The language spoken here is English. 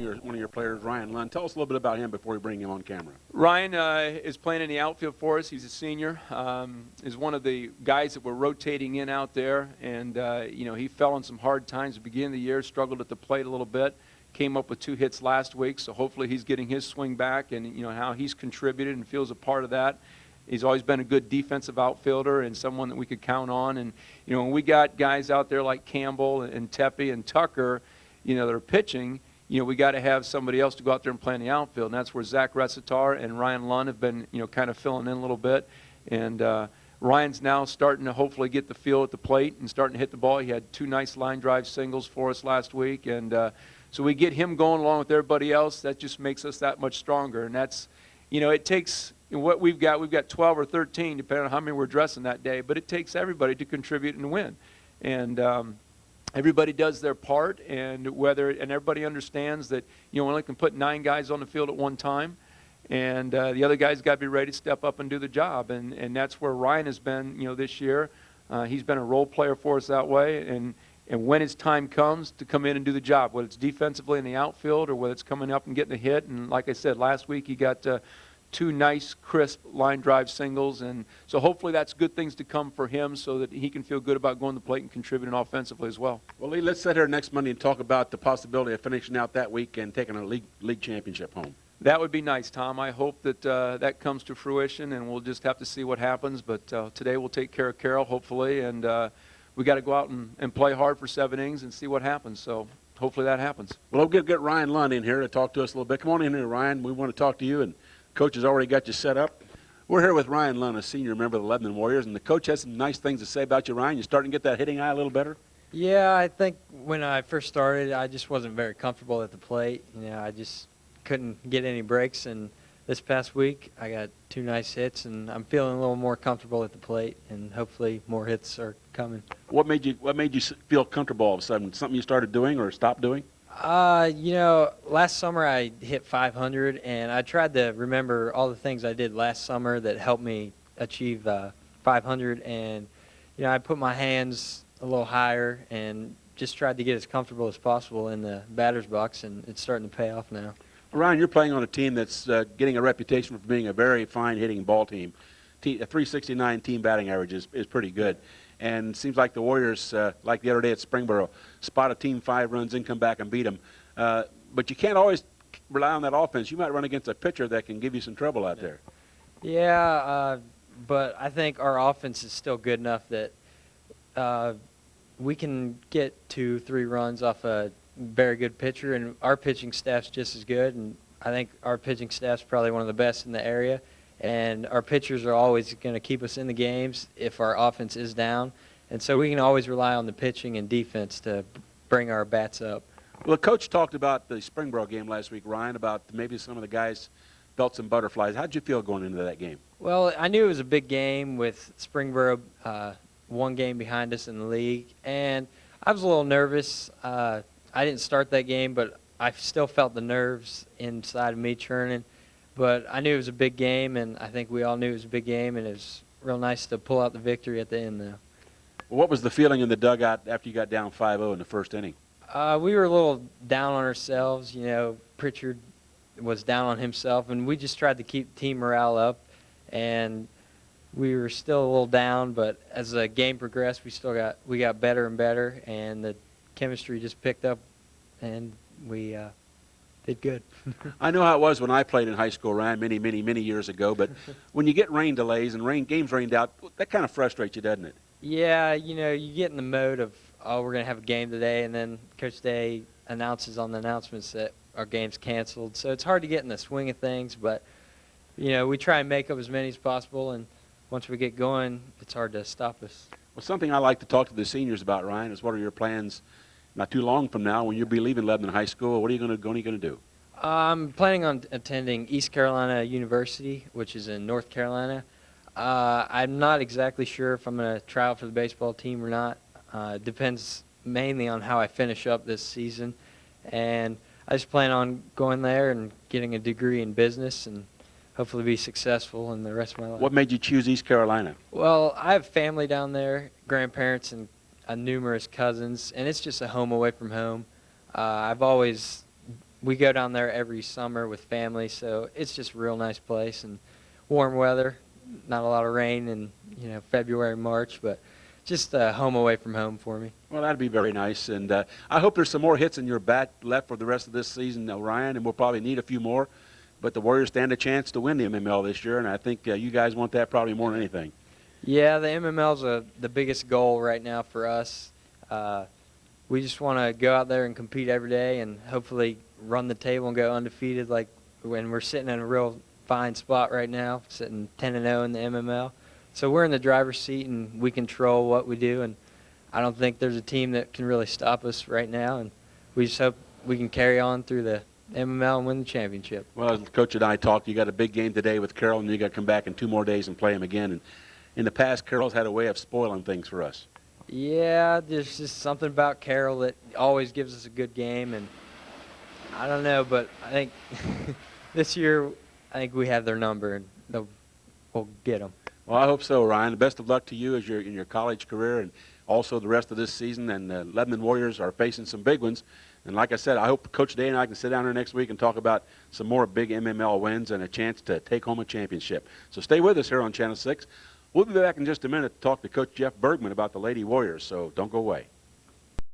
one of your players, Ryan Lund. Tell us a little bit about him before we bring him on camera. Ryan is playing in the outfield for us. He's a senior. Is one of the guys that we're rotating in out there, and he fell on some hard times at the beginning of the year, struggled at the plate a little bit, came up with 2 hits last week, so hopefully he's getting his swing back, and how he's contributed and feels a part of that. He's always been a good defensive outfielder and someone that we could count on. And when we got guys out there like Campbell and Tepe and Tucker, that are pitching, we got to have somebody else to go out there and play in the outfield. And that's where Zach Recitar and Ryan Lund have been, kind of filling in a little bit. And Ryan's now starting to hopefully get the feel at the plate and starting to hit the ball. He had 2 nice line drive singles for us last week. And so we get him going along with everybody else. That just makes us that much stronger. And that's, it takes what we've got 12 or 13, depending on how many we're dressing that day. But it takes everybody to contribute and win. And everybody does their part, and everybody understands that we only can put 9 guys on the field at one time, and the other guys got to be ready to step up and do the job. And that's where Ryan has been, this year. He's been a role player for us that way, and when his time comes to come in and do the job, whether it's defensively in the outfield or whether it's coming up and getting a hit. And like I said, last week he got 2 nice, crisp line drive singles, and so hopefully that's good things to come for him so that he can feel good about going to the plate and contributing offensively as well. Well, Lee, let's sit here next Monday and talk about the possibility of finishing out that week and taking a league championship home. That would be nice, Tom. I hope that that comes to fruition, and we'll just have to see what happens. But today we'll take care of Carroll, hopefully, and we got to go out and play hard for 7 innings and see what happens. So hopefully that happens. Well, we'll get Ryan Lund in here to talk to us a little bit. Come on in here, Ryan. We want to talk to you, and Coach has already got you set up. We're here with Ryan Lund, a senior member of the Lebanon Warriors, and the coach has some nice things to say about you, Ryan. You starting to get that hitting eye a little better? Yeah, I think when I first started, I just wasn't very comfortable at the plate. I just couldn't get any breaks, and this past week I got 2 nice hits, and I'm feeling a little more comfortable at the plate, and hopefully more hits are coming. What made you feel comfortable all of a sudden? Something you started doing or stopped doing? Last summer I hit 500, and I tried to remember all the things I did last summer that helped me achieve 500, and I put my hands a little higher and just tried to get as comfortable as possible in the batter's box, and it's starting to pay off now. Ryan, you're playing on a team that's getting a reputation for being a very fine hitting ball team. A 369 team batting average is pretty good. And it seems like the Warriors, like the other day at Springboro, spot a team 5 runs in, come back and beat them. But you can't always rely on that offense. You might run against a pitcher that can give you some trouble out there. Yeah, but I think our offense is still good enough that we can get 2-3 runs off a very good pitcher, and our pitching staff's just as good. And I think our pitching staff's probably one of the best in the area. And our pitchers are always going to keep us in the games if our offense is down. And so we can always rely on the pitching and defense to bring our bats up. Well, the coach talked about the Springboro game last week, Ryan, about maybe some of the guys felt some butterflies. How did you feel going into that game? Well, I knew it was a big game with Springboro 1 game behind us in the league. And I was a little nervous. I didn't start that game, but I still felt the nerves inside of me churning. But I knew it was a big game, and I think we all knew it was a big game, and it was real nice to pull out the victory at the end, though. What was the feeling in the dugout after you got down 5-0 in the first inning? We were a little down on ourselves. Pritchard was down on himself, and we just tried to keep team morale up. And we were still a little down, but as the game progressed, we got better and better, and the chemistry just picked up, and we did good. I know how it was when I played in high school, Ryan, many years ago. But when you get rain delays and games rained out, that kind of frustrates you, doesn't it? Yeah, you get in the mode of, oh, we're going to have a game today, and then Coach Day announces on the announcements that our game's canceled. So it's hard to get in the swing of things, but, we try and make up as many as possible, and once we get going, it's hard to stop us. Well, something I like to talk to the seniors about, Ryan, is what are your plans not too long from now when you'll be leaving Lebanon High School? What are you going to do? I'm planning on attending East Carolina University, which is in North Carolina. I'm not exactly sure if I'm going to try out for the baseball team or not. It depends mainly on how I finish up this season. And I just plan on going there and getting a degree in business and hopefully be successful in the rest of my life. What made you choose East Carolina? Well, I have family down there, grandparents and numerous cousins, and it's just a home away from home. I've always we go down there every summer with family, so it's just a real nice place and warm weather, not a lot of rain in February, March, but just home away from home for me. Well, that'd be very nice, and I hope there's some more hits in your bat left for the rest of this season, Ryan, and we'll probably need a few more. But the Warriors stand a chance to win the MML this year, and I think you guys want that probably more than anything. Yeah, the MML's the biggest goal right now for us. We just want to go out there and compete every day and hopefully run the table and go undefeated like when we're sitting in a real fine spot right now, sitting 10-0 in the MML. So we're in the driver's seat and we control what we do, and I don't think there's a team that can really stop us right now, and we just hope we can carry on through the MML and win the championship. Well, as Coach and I talked, you got a big game today with Carroll, and you got to come back in 2 more days and play them again. And in the past, Carroll's had a way of spoiling things for us. Yeah, there's just something about Carroll that always gives us a good game, and I don't know, but I think this year I think we have their number, and we'll get them. Well, I hope so, Ryan. Best of luck to you as in your college career and also the rest of this season. And the Lebanon Warriors are facing some big ones. And like I said, I hope Coach Day and I can sit down here next week and talk about some more big MML wins and a chance to take home a championship. So stay with us here on Channel 6. We'll be back in just a minute to talk to Coach Jeff Bergman about the Lady Warriors, so don't go away.